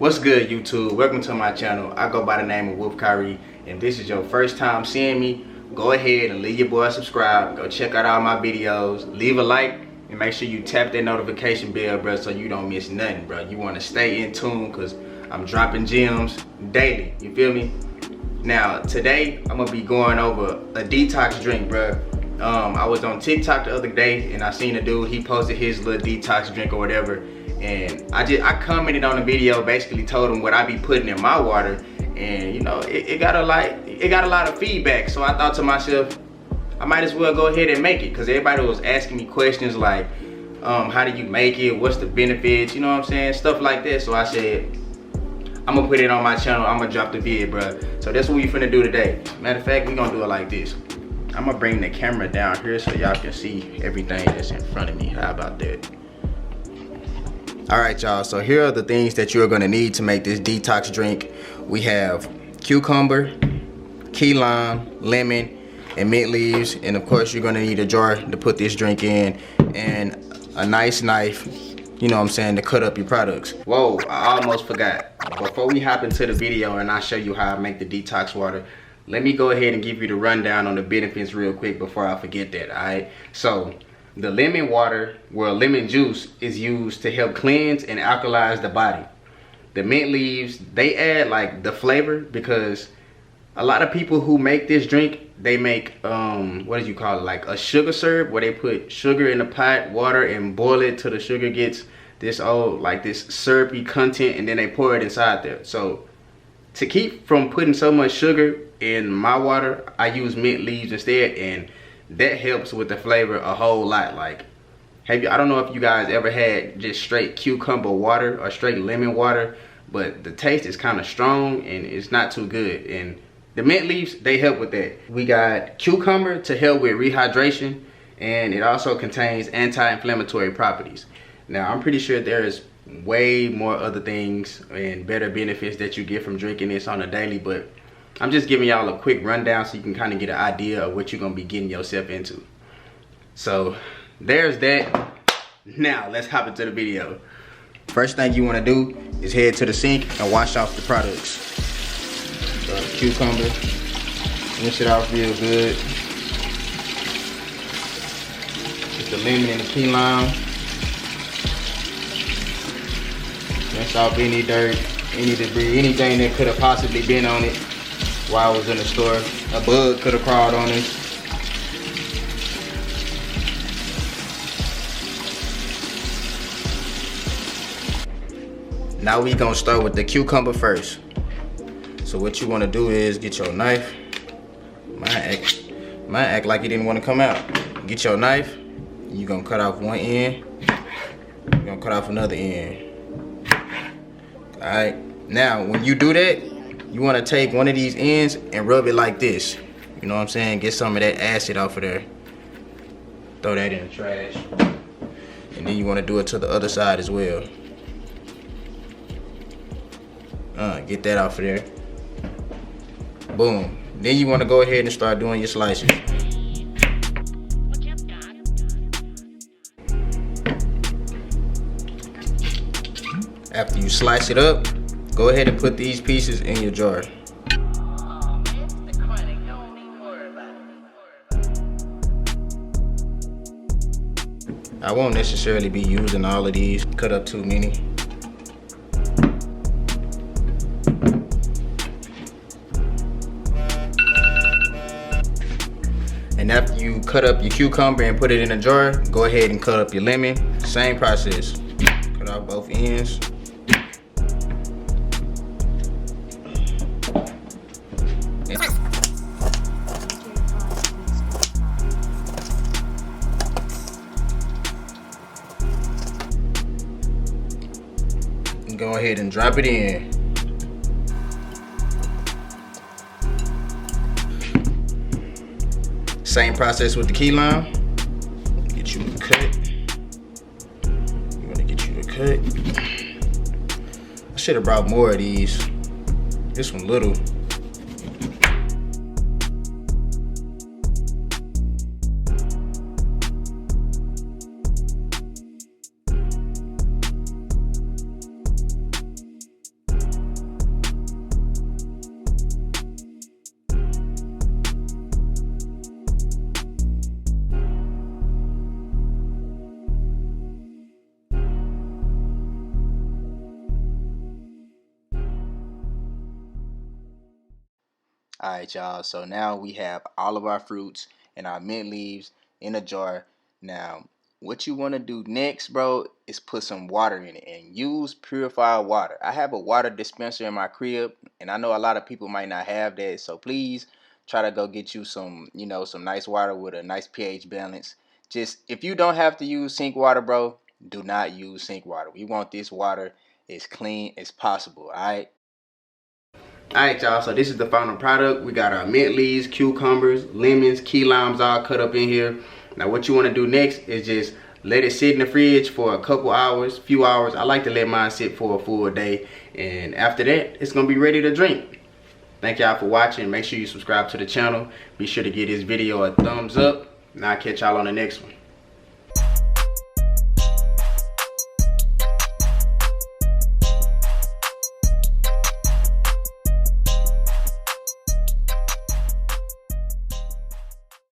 What's good, YouTube? Welcome to my channel. I go by the name of Wolf Kyrie. If this is your first time seeing me, go ahead and leave your boy a subscribe. Go check out all my videos. Leave a like and make sure you tap that notification bell, bro, so you don't miss nothing, bro. You want to stay in tune because I'm dropping gems daily. You feel me? Now, today I'm gonna be going over a detox drink, bro. I was on TikTok the other day and I seen a dude. He posted his little detox drink or whatever. And I commented on the video, basically told him what I be putting in my water, and you know it got a lot of feedback. So I thought to myself, I might as well go ahead and make it, because everybody was asking me questions like, how do you make it? What's the benefits? You know what I'm saying? Stuff like that. So I said, I'm gonna put it on my channel. I'm gonna drop the vid, bro. So that's what we finna do today. Matter of fact, we gonna do it like this. I'm gonna bring the camera down here so y'all can see everything that's in front of me. How about that? Alright, y'all, so here are the things that you're gonna need to make this detox drink. We have cucumber, key lime, lemon, and mint leaves. And of course, you're gonna need a jar to put this drink in, and a nice knife, you know what I'm saying, to cut up your products. Whoa, I almost forgot. Before we hop into the video and I show you how I make the detox water, let me go ahead and give you the rundown on the benefits real quick before I forget that, alright? So, the lemon water, well, lemon juice is used to help cleanse and alkalize the body. The mint leaves, they add like the flavor, because a lot of people who make this drink, they make, what did you call it? Like a sugar syrup, where they put sugar in a pot, water, and boil it till the sugar gets this this syrupy content, and then they pour it inside there. So to keep from putting so much sugar in my water, I use mint leaves instead, and that helps with the flavor a whole lot. Like, I don't know if you guys ever had just straight cucumber water or straight lemon water, but the taste is kind of strong and it's not too good. And the mint leaves, they help with that. We got cucumber to help with rehydration, and it also contains anti-inflammatory properties. Now, I'm pretty sure there's way more other things and better benefits that you get from drinking this on a daily, but I'm just giving y'all a quick rundown so you can kind of get an idea of what you're going to be getting yourself into. So there's that. Now let's hop into the video. First thing you want to do is head to the sink and wash off the products. So the cucumber, rinse it off real good. Get the lemon and the key lime. Rinse off any dirt, any debris, anything that could have possibly been on it while I was in the store. A bug could have crawled on it. Now we gonna start with the cucumber first. So what you wanna do is get your knife. Might act like it didn't wanna come out. Get your knife. You're gonna cut off one end. You're gonna cut off another end. Alright, now when you do that, you want to take one of these ends and rub it like this. You know what I'm saying? Get some of that acid off of there. Throw that in the trash. And then you want to do it to the other side as well. Get that off of there. Boom. Then you want to go ahead and start doing your slices. After you slice it up, go ahead and put these pieces in your jar. I won't necessarily be using all of these. Cut up too many. And after you cut up your cucumber and put it in a jar, go ahead and cut up your lemon. Same process. Cut off both ends. Go ahead and drop it in. Same process with the key lime. Get you a cut. You want to get you a cut. I should have brought more of these. This one little. Alright, y'all, so now we have all of our fruits and our mint leaves in a jar. Now, what you want to do next, bro, is put some water in it and use purified water. I have a water dispenser in my crib, and I know a lot of people might not have that, so please try to go get you some, some nice water with a nice pH balance. Just, if you don't have to use sink water, bro, do not use sink water. We want this water as clean as possible, alright? Alright, y'all, so this is the final product. We got our mint leaves, cucumbers, lemons, key limes all cut up in here. Now what you want to do next is just let it sit in the fridge for a couple hours, few hours. I like to let mine sit for a full day, and after that it's gonna be ready to drink. Thank y'all for watching. Make sure you subscribe to the channel. Be sure to give this video a thumbs up, and I'll catch y'all on the next one.